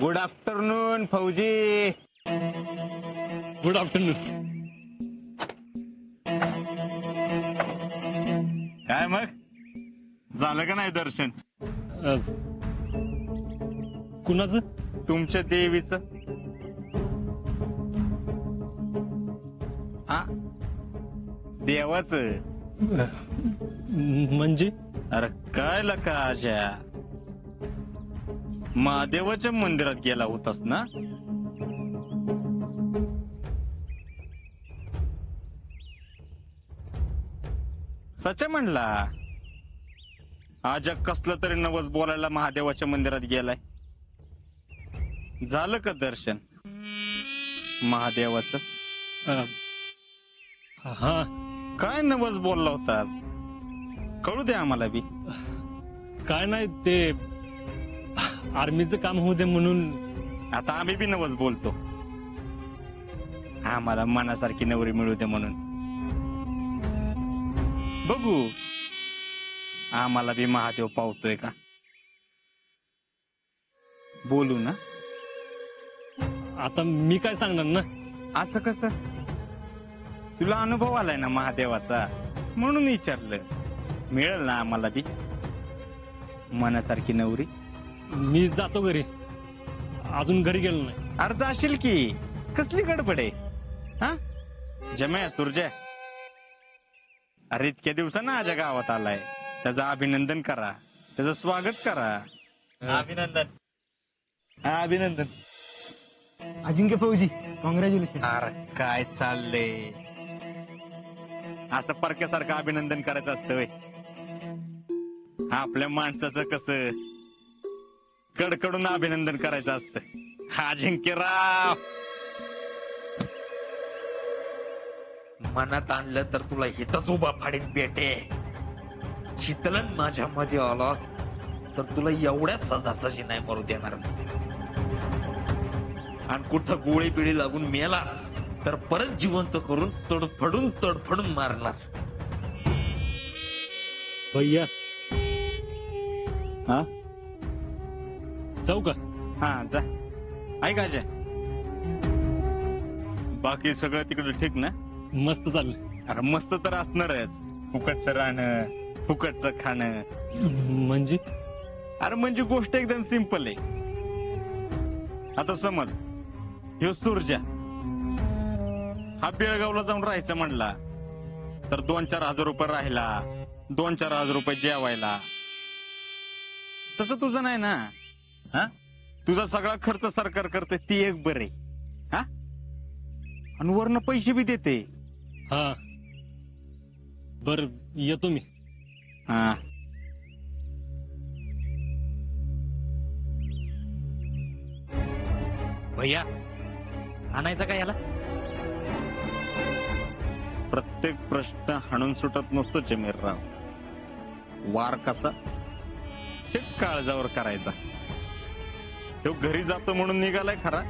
Good afternoon फौजी. Good afternoon. काय मग झालं का नाही दर्शन कुणाचं? तुमच्या देवीचं? हा देवाचं. म्हणजे अरे काय लका आशा, महादेवाच्या मंदिरात गेला होतास ना? सच म्हणला आज कसलं तरी नवस बोलायला महादेवाच्या मंदिरात गेलाय. झालं का दर्शन महादेवाचं? हा. काय नवस बोलला होतास, कळू दे आम्हाला बी. काय नाही, ते आर्मीचं काम होऊ दे म्हणून. आता आम्ही बी नवस बोलतो, आम्हाला मनासारखी नवरी मिळू दे म्हणून. बघू आम्हाला बी महादेव पावतोय का. बोलू ना. आता मी काय सांगणार ना. असं कसं, तुला अनुभव आलाय ना महादेवाचा म्हणून विचारलं. मिळेल ना आम्हाला बी मनासारखी नवरी? मी जातो घरी, अजून घरी गेलो नाही. अरे जाशील की, कसली गडबड आहे? हा जमया सुरजय, अरे इतक्या दिवसानं आजा गावात आलाय, त्याचं अभिनंदन करा, त्याचं स्वागत करा. अभिनंदन. अभिनंदन. अजिंक्य फौजी, कॉंग्रॅच्युलेशन. अरे काय चाललंय, असं परक्यासारखं अभिनंदन करायचं असतं व्हय? आपल्या माणसाचं कसं कडकडून अभिनंदन करायचं असतं. अजिंक्यराव, मनात आणलं तर तुला हिथच उभा फाडीन बेटे. शीतलन माझ्या मध्ये आलास तर तुला एवढ्या सहजासहजी नाही मरू देणार. आणि कुठं गोळी पिळी लागून मेलास तर परत जिवंत करून तडफडून मारणार. भैया हा जाऊ का? हा जा. ऐक अजय, बाकी सगळं तिकडे ठीक ना? मस्त चाललंय. अरे मस्त तर असणारच. फुकटचं राहणं, फुकटचं खाणं. म्हणजे अरे म्हणजे गोष्ट एकदम सिंपल आहे. आता समज ह्यो सुरजा हा बेळगावला जाऊन राहायचं म्हणला तर 2-4 हजार रुपये राहिला, 2-4 हजार रुपये जेवायला. तसं तुझं नाही ना. हा तुझा सगळा खर्च सरकार करते, ती एक बरे. हा आणि वरनं पैसे बी देते. हा बर, येतो मी. हा भैया आणायचा का याला? प्रत्येक प्रश्न हाणून सुटत नसतो जमीरराव. वार कसा हे काळजावर करायचा. तो घरी जातो म्हणून निघालाय खरा,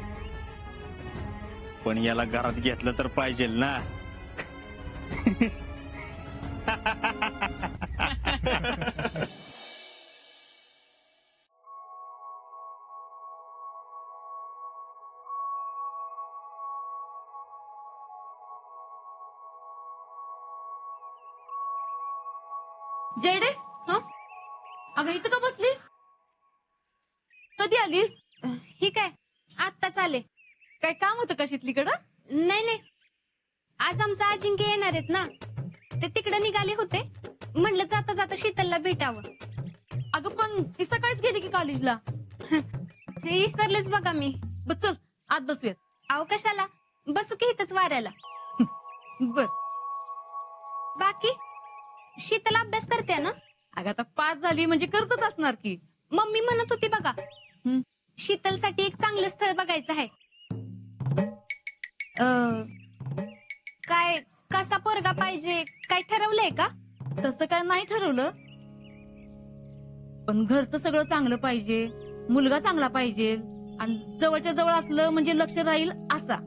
पण याला घरात घेतलं तर पाहिजे ना. जेडे, हा अगं इथं का बसली? कधी आलीस? ही काय आत्ताच आले. काय काम होतं का शितलीकडं? नाही नाही, आज आमचा अजिंक्य येणार आहेत ना, ते तिकडे निघाले होते. म्हणलं जाता जाता शीतलला भेटावं. अगं पण ती सकाळीच गेली की कॉलेजला. हे विसरलेच बघा मी. बर चल आत बसूयात. अहो कशाला, बसू की इथंच वाऱ्याला. बर. बाकी शीतल अभ्यास करते ना? अगं आता 5 झाली म्हणजे करतच असणार की. मम्मी म्हणत होती बघा, शीतलसाठी एक चांगलं स्थळ बघायचं आहे. काय कसा पोरगा पाहिजे, काय ठरवलंय का? तसं काय नाही ठरवलं, पण घरचं सगळं चांगलं पाहिजे, मुलगा चांगला पाहिजे आणि जवळच्या जवळ असलं म्हणजे लक्ष राहील असा.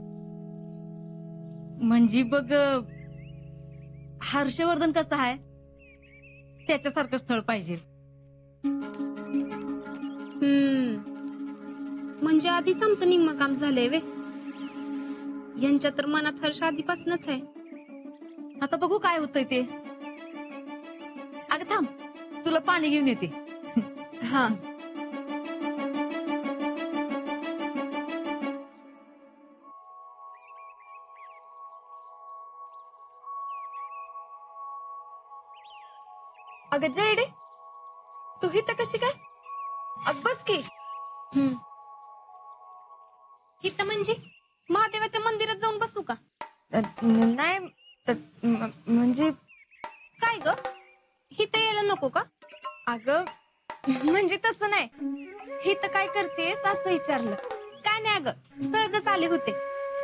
म्हणजे बघ हर्षवर्धन कसं आहे त्याच्यासारखं स्थळ पाहिजे. म्हणजे आधीच आमचं निम्म काम झालंय वे. यांच्या तर मनात हर्ष आधीपासूनच आहे. आता बघू काय होतंय ते. अगं थांब, तुला पाणी घेऊन येते. हा. अगं जयडे, तू इथं कशी काय? अग बस की. इथं म्हणजे महादेवाच्या मंदिरात जाऊन बसू का? नाही म्हणजे काय ग, इथं यायला नको का? अगं म्हणजे तसं नाही, इथं काय करतेस असं विचारलं. काय नाही अगं, सहजच आले होते.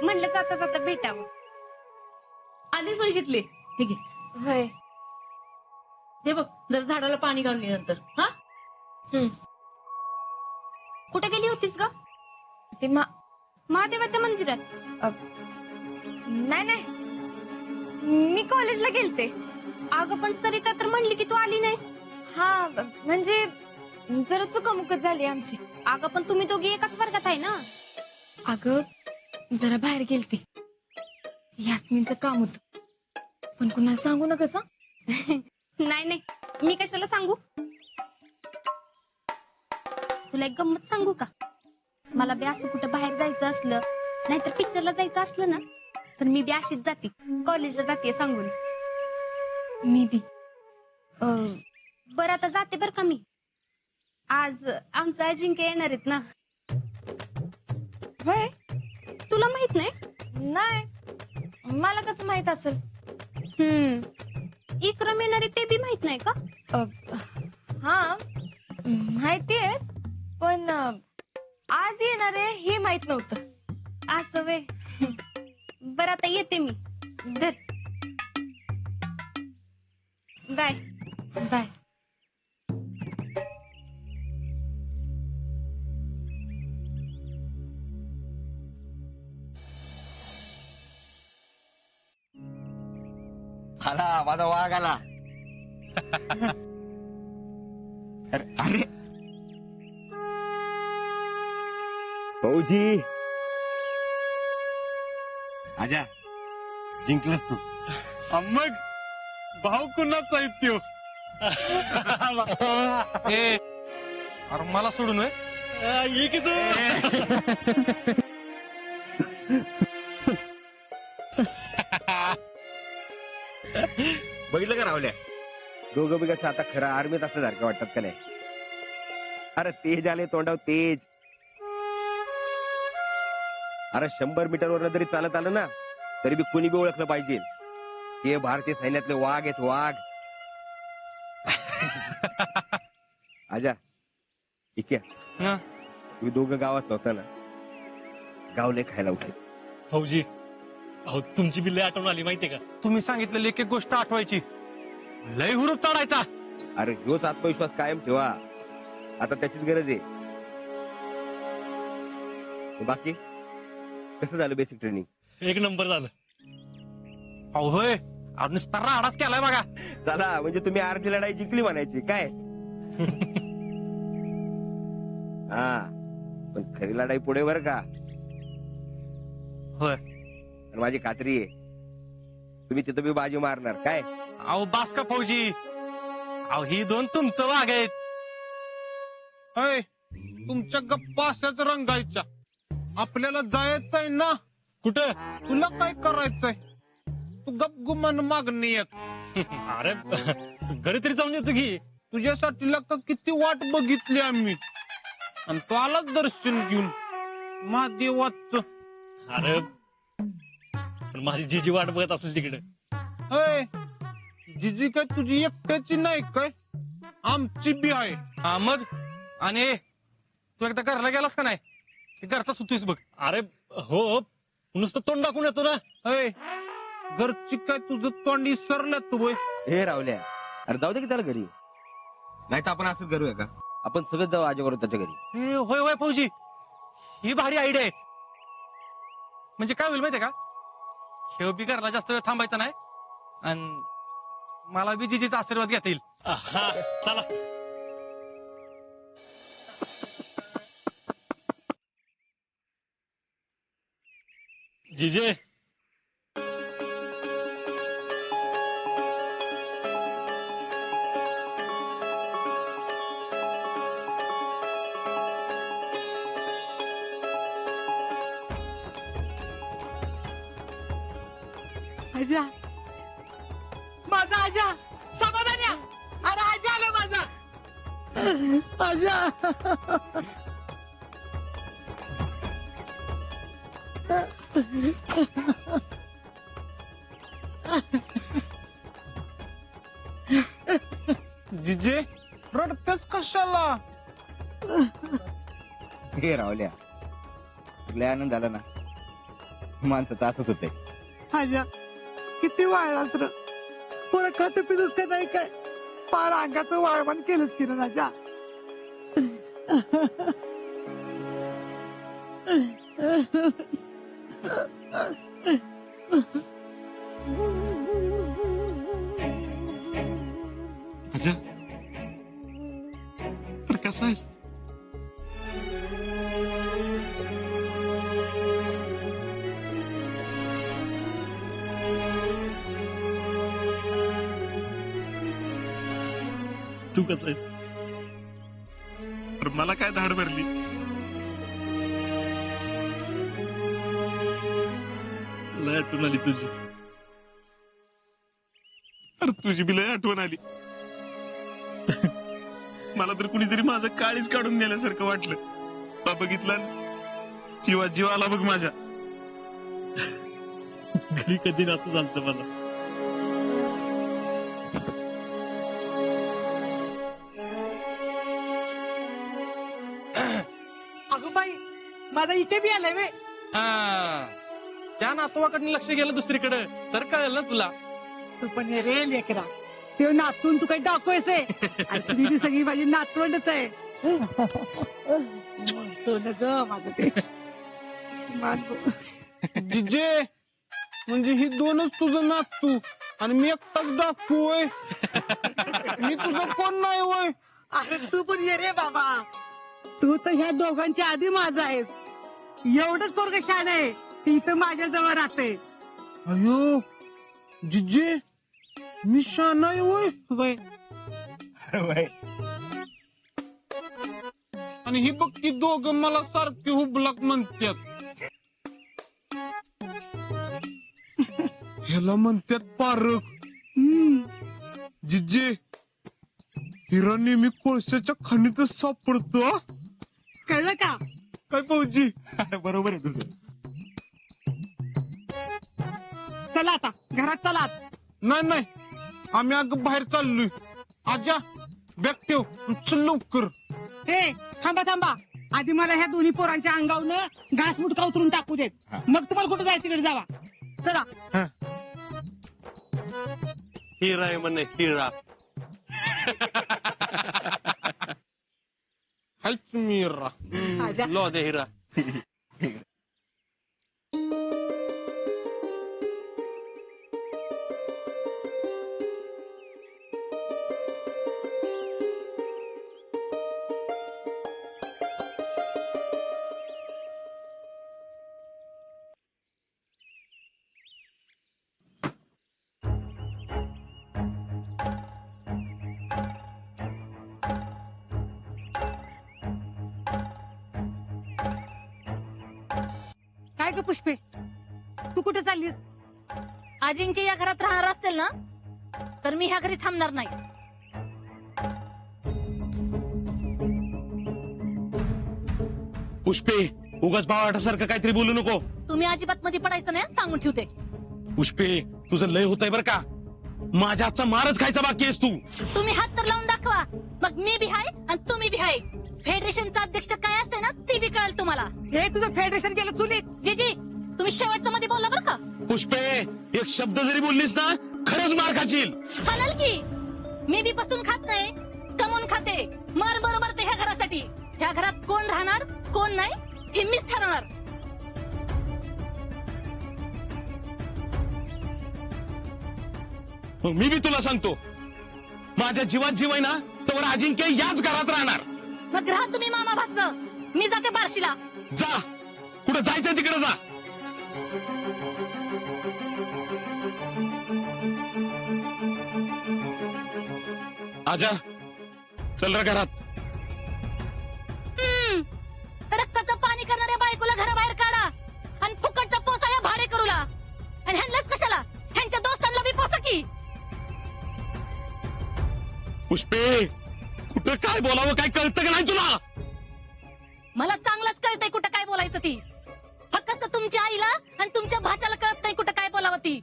म्हणलं जाता जाता भेटावं. आलीच वैशीतले. हे घे, होय. हे बघ, जर झाडाला पाणी घालून ये नंतर. हा, कुठे गेली होतीस ग? ते महादेवाच्या मंदिरात. नाही मी कॉलेजला गेलते. अगं पण सरिता तर म्हणली की तू आली नाहीस. हा म्हणजे जरा चुकामुकत झाली आमची. अगं पण तुम्ही दोघी एकाच वर्गात आहे ना. अगं जरा बाहेर गेलते, यास्मिनचं काम होत, पण कुणाला सांगू नका सा. नाही नाही, मी कशाला सांगू. तुला एक गंमत सांगू का? मला बी असं कुठं बाहेर जायचं असलं, नाहीतर पिक्चरला जायचं असलं ना, तर मी बी अशीच जाते, कॉलेजला जाते सांगून. मी बी बरं आता जाते बर का मी. आज आमचं अजिंक्य येणार आहेत ना. होय. तुला माहित नाही? नाही, मला कसं माहित असेल. इक्रम येणार आहे ते बी माहित नाही का? हा माहितीये, पण आज येणार आहे हे माहित नव्हतं. असं वे. बरं आता येते मी. धर. बाय. बाय. आला माझा वाघ आला. अरे भाऊजी, आजा जिंकलंस तू. मग भाऊ कुणाच आहे त्यो? अरे मला सोडून होय. ये की तू. बघितलं का रावल्या, दोघं बी कसं आता खरं आर्मीत असल्यासारखं वाटतात का नाही. अरे तेज आले तोंडाव तेज. अरे 100 मीटरवर जरी चालत आलं ना, तरी बी कोणी बी ओळखलं पाहिजे हे भारतीय सैन्यातले वाघ आहेत, वाघ. आजा ठीक आहे, हा. तुम्ही दोघं गावात नव्हता ना, गावले खायला उठले. भाऊजी, अहो तुमची बिल्ले आठवण आली माहितीये का? तुम्ही सांगितलेली एक एक गोष्ट आठवायची, लय हुरूप चढायचा. अरे ह्योच आत्मविश्वास कायम ठेवा, आता त्याचीच गरज आहे. बाकी कसं झालं बेसिक ट्रेनिंग? एक नंबर झालं. अहो होय, अजून स्टारा आडाच केलाय बघा. चला म्हणजे तुम्ही अर्धी लढाई जिंकली म्हणायची काय? हा, पण खरी लढाई पुढे बरं का. होय. आणि माझी खात्री आहे तुम्ही तिथं बी बाजी मारणार काय. अहो बास का फौजी, अहो ही दोन तुमचं वाघ आहेत. तुमच्या गप्पा अशाच रंगायच्या. आपल्याला जायचंय ना. कुठं? तुला काय करायचंय? तू गप गुमान मागणी येत. अरे घरी तरी जाऊन येतो की. तुझ्यासाठी लका किती वाट बघितली आम्ही, आणि तू आलाच दर्शन घेऊन महादेवाच. अरे पण माझी जीजी वाट बघत असेल तिकडे. जिजी काय तुझी एकट्याची नाही काय, आमची बी आहे. हा मग, आणि तू एकदा घरला गेलास का नाही, की घरचा सुतोयस बघ. अरे हो, नुसतं तोंड दाखवून येतो ना. घरची काय तुझं तोंडी सरलं तू. हे रावल्या, अरे जाऊ दे की त्याला घरी, नाही तर आपण असंच करूया का, आपण सगळं जाऊ आजोबरोबर त्याच्या घरी. होय होय फौजी, ही भारी आयडिया आहे. म्हणजे काय होईल माहितीये का, हे बी घरला जास्त वेळ थांबायचा नाही, आणि मला बी जिजीचा आशीर्वाद घेता येईल. हा चला. जिजे आजा माझा आजा समाधान या अरे आजा आलं माझा आजा जिजे रडतेच कशाला? हे रावल्या लय आनंद झाला ना माणसाचं असंच होतंय. आजा किती वाळलास र पुरं खातं पिलूस का नाही काय पार अंगाचं वाळवण केलंच की ना आजा आजा तर कसा आहेस? तू कसा आहेस? तर मला काय धाड भरली. लय आठवण आली तुझी. अरे तुझी बी लय आठवण आली. मला तर कुणीतरी माझं काळीच काढून नेल्यासारखं वाटलं. बघितलं जीवा आला बघ माझ्या. घरी कधी असं झालं मला. अगं बाई माझा इथे बी आलाय वे त्या नातवाकडनं लक्ष गेलं दुसरीकडे तर कळलं ना तुला. तू पण हे रे लेकरा ते नातून तू काही डाकूयस आहे आणि तुम्ही बी सगळी माझी नातवंडच आहे तो न ग माझं ते मान गं. जिजे म्हणजे ही दोनच तुझं नातू आणि मी एकटाच डाकू होय. मी तुझं कोण नाही होय. अरे तू पण ये रे बाबा तू तर ह्या दोघांच्या आधी माझा आहेस. एवढंच पोरग शान आहे ती इथं माझ्या जवळ राहते. अयो जिजे मी शान आहे होय. वय आणि ही बघ की दोघं मला सारखी हुबलक म्हणतात. ह्याला म्हणतात पारख. जिजे हिरा नेहमी कोळशाच्या खणीतच सापडतो हा. कळलं का काय भाऊजी? बरोबर आहे तुझं. चला आता घरात चला आता. नाही आम्ही अगं बाहेर चाललोय. आजा बॅग ठेव चल लवकर. हे थांबा आधी मला ह्या दोन्ही पोरांच्या अंगावनं घास मुटका उतरून टाकू देत. मग तुम्हाला कुठं जायचं तिकडे जावा. चला हिरा आहे म्हणे हिरा. हायच मीरा आजा लो दे हिरा. काय ग पुष्पे तू कुठे चाललीस? अजिंक्य या घरात राहणार असतील ना तर मी ह्या घरी थांबणार नाही. पुष्पे उगाच भावाटासारखं काहीतरी बोलू नको. तुम्ही अजिबात मध्ये पडायचं नाही सांगून ठेवते. पुष्पे तुझं लय होतंय बरं का. माझ्या हातचा मारच खायचा बाकी आहेस तू. तुम्ही हात तर लावून दाखवा मग मी बी हाय आणि तुम्ही बी हाय. फेडरेशनचा अध्यक्ष काय असते ना ते बी कळेल तुम्हाला. हे तुझं फेडरेशन केलं चुलीत. जीजी तुम्ही शेवटचं मध्ये बोलला बरं का. पुष्पे एक शब्द जरी बोललीस ना खरंच मार खाशील. हालाल की मी बी बसून खात नाही कमवून खाते. मार बरोबर ते ह्या घरासाठी. ह्या घरात कोण राहणार कोण नाही हे मीच ठरवणार. मग मी बी तुला सांगतो माझ्या जीवात जीव आहे ना तर अजिंक्य याच घरात राहणार. मग राहा तुम्ही मामा भाचं. मी जाते बार्शीला. जा कुठं जायचं तिकडे जा. आजा चल रे घरात. रक्ताचं पाणी करणाऱ्या बायकोला घराबाहेर काढा आणि फुकटचा पोसा या भाडे करूला आणि ह्यांनाच कशाला ह्यांच्या दोस्तांना बी पोसा की. पुष्पे कुठं काय बोलावं काय कळतं का नाही तुला? मला चांगलंच कळतंय कुठं काय बोलायचं ती. फक्त तुमच्या आईला आणि तुमच्या भाच्याला कळत नाही कुठं काय बोलावं ती.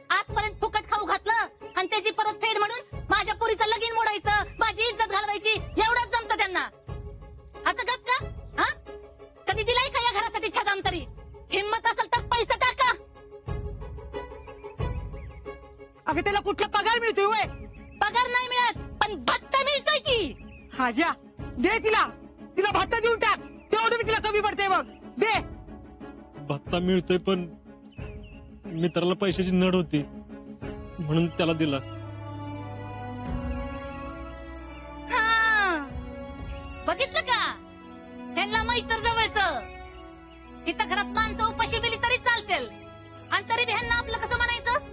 आजपर्यंत फुकट खाऊ घातलं आणि त्याची परत फेड म्हणून माझ्या पोरीचं लगीन मोडायचं, माझी इज्जत घालवायची एवढंच जमतं त्यांना. आता गप का? हा? कधी दिलाय का या घरासाठी छदाम तरी? हिम्मत असेल तर पैसा टाका. अगं त्याला कुठला पगार मिळतोय वय? पगार नाही मिळत पण भत्ता मिळतोय की. हाज्या दे तिला भत्ता देऊन टाक. तेवढं मी तिला कमी पडते बघ. दे. भत्ता मिळतोय पण मित्राला पैशाची नड होती म्हणून त्याला दिला. हा. बघितलं का? ह्यांना मैत्र जवळचं. इथं घरात माणसं उपाशी मिली तरी चालतील आणि तरी बी ह्यांना आपलं कसं म्हणायचं?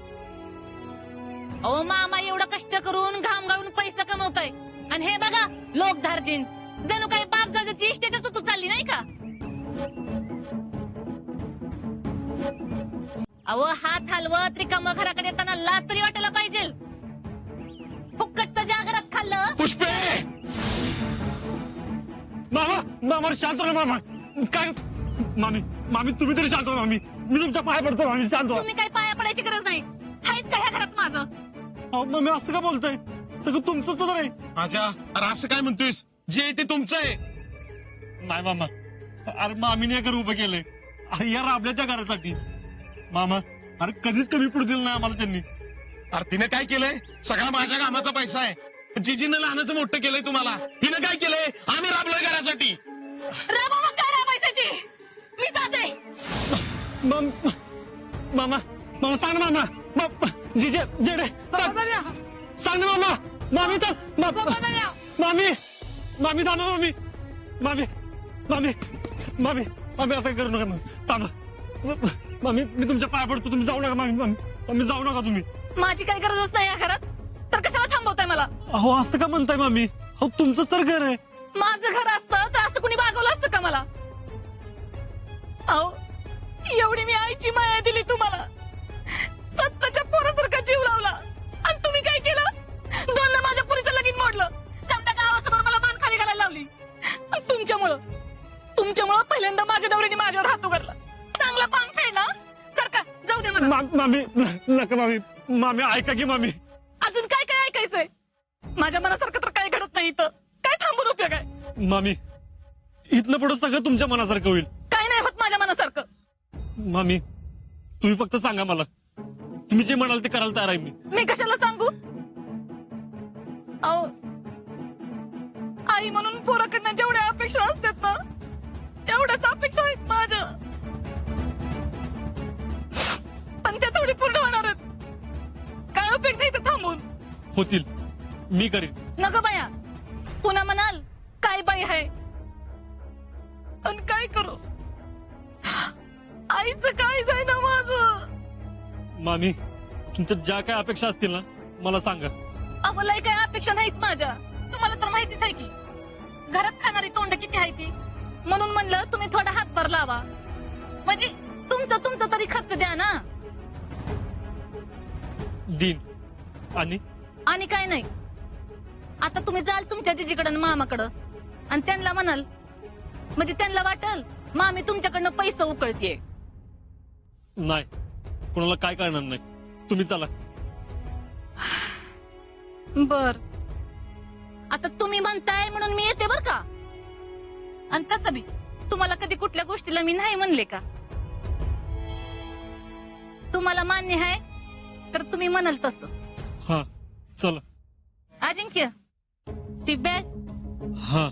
अहो मामा एवढं कष्ट करून घाम गाळून पैसा कमवतोय आणि हे बघा लोक धार्जिन जणू काही बाप जागेची इस्टेटच तू चालली नाही का? अहो हात हलवत रिकाम घराकडे येताना लाज तरी वाटायला पाहिजे. फुकटचं ज्या घरात खाल्लं. पुष्पे मामा मामा शांत राहा मामा. काय मामी मामी तुम्ही तरी शांत राहा मामी. मी तुमच्या पाया पडतो मामी. शांत व्हा. तुम्ही काही पाया पडायची गरज नाही. हायच का ह्या घरात माझं? अहो मामी असं का बोलताय? सगळं तुमचंच तर आहे. आजा अरे असं काय म्हणतोयस? जे ते तुमचं आहे. नाही मामा अरे मामीने हे घर उभं केलंय अरे या राबल्याच्या घरासाठी. मामा अरे कधीच कमी पडू दिलं नाही आम्हाला त्यांनी. अरे तिने काय केलंय? सगळा माझ्या कामाचा पैसा आहे. जिजीनं लहानाचं मोठं केलंय तुम्हाला. तिनं काय केलंय? आम्ही राबलोय घरासाठी. राबा काय राबायचं ते? मी जाते. मामा मामा सांग ना मामा. जिजे जेडे समाधान सांग ना मामा. मामी तर मामी मामी थांबा मामी. मामी मामी मामी मामी असं करू नका मामी. थांबा मामी मी तुमच्या पाया पडतो. तुम्ही जाऊ नका मामी. मामी मामी जाऊ नका तुम्ही. माझी काही गरजच नाही या घरात तर कशाला थांबवताय मला? अहो असं का म्हणताय मामी? अहो तुमचंच तर घर आहे. माझं घर असतं तर असं कुणी वागवलं असतं का मला? अहो एवढी मी आईची माया दिली तुम्हाला. सत्ताच्या पोरासारखा जीव लावला आणि तुम्ही काय केलं? दोनदा माझ्या पुरीचं लगीन मोडलं. समजा गावासमोर मला मान खाली घालायला लावली. तुमच्यामुळं पहिल्यांदा माझ्या नवऱ्याने माझ्यावर हात उघडला. चांगला पांग फेडला. सर का जाऊ दे मला. मामी नका मामी. मामी ऐका की मामी. अजून काय काय ऐकायचंय? माझ्या मनासारखं तर काय घडत नाही इथं. काय थांबून उपयोग आहे? मामी इथनं पुढे सगळं तुमच्या मनासारखं होईल. काय नाही होत माझ्या मनासारखं. मामी तुम्ही फक्त सांगा मला. तुम्ही जे म्हणाल ते करायला तयार आहे मी. मी कशाला सांगू? अहो आई म्हणून पोराकडनं जेवढ्या अपेक्षा असतात ना तेवढ्याच अपेक्षा आहेत माझ्या. पण त्या थोडी पूर्ण होणार आहेत. काय उपयोग नाही तर थांबून. होतील मी करीन. नको बाया. पुन्हा म्हणाल काय बाई आहे आणि काय करू? आईचं काय जाय ना माझं. मामी तुमच्या ज्या काय अपेक्षा असतील ना मला सांगा. अवलय काय अपेक्षा नाहीत माझ्या. तुम्हाला तर माहितीच आहे की घरात खाणारी तोंड किती आहे ती. म्हणून म्हणलं तुम्ही थोडा हातभार लावा. म्हणजे तुमचा तरी खर्च द्या ना. दिन आणि काय नाही. आता तुम्ही जाल तुमच्या जिजीकडं आणि मामाकडं आणि त्यांना म्हणाल म्हणजे त्यांना वाटल मामी तुमच्याकडनं पैसा उकळतीये. नाही कोणाला काय करणार नाही. तुम्ही चला. बर आता तुम्ही म्हणताय म्हणून मी येते बर का. आणि तसं बी तुम्हाला कधी कुठल्या गोष्टीला मी नाही म्हणले का? तुम्हाला मान्य आहे तर तुम्ही म्हणाल तसं. हा चला. अजिंक्य ती बॅग हा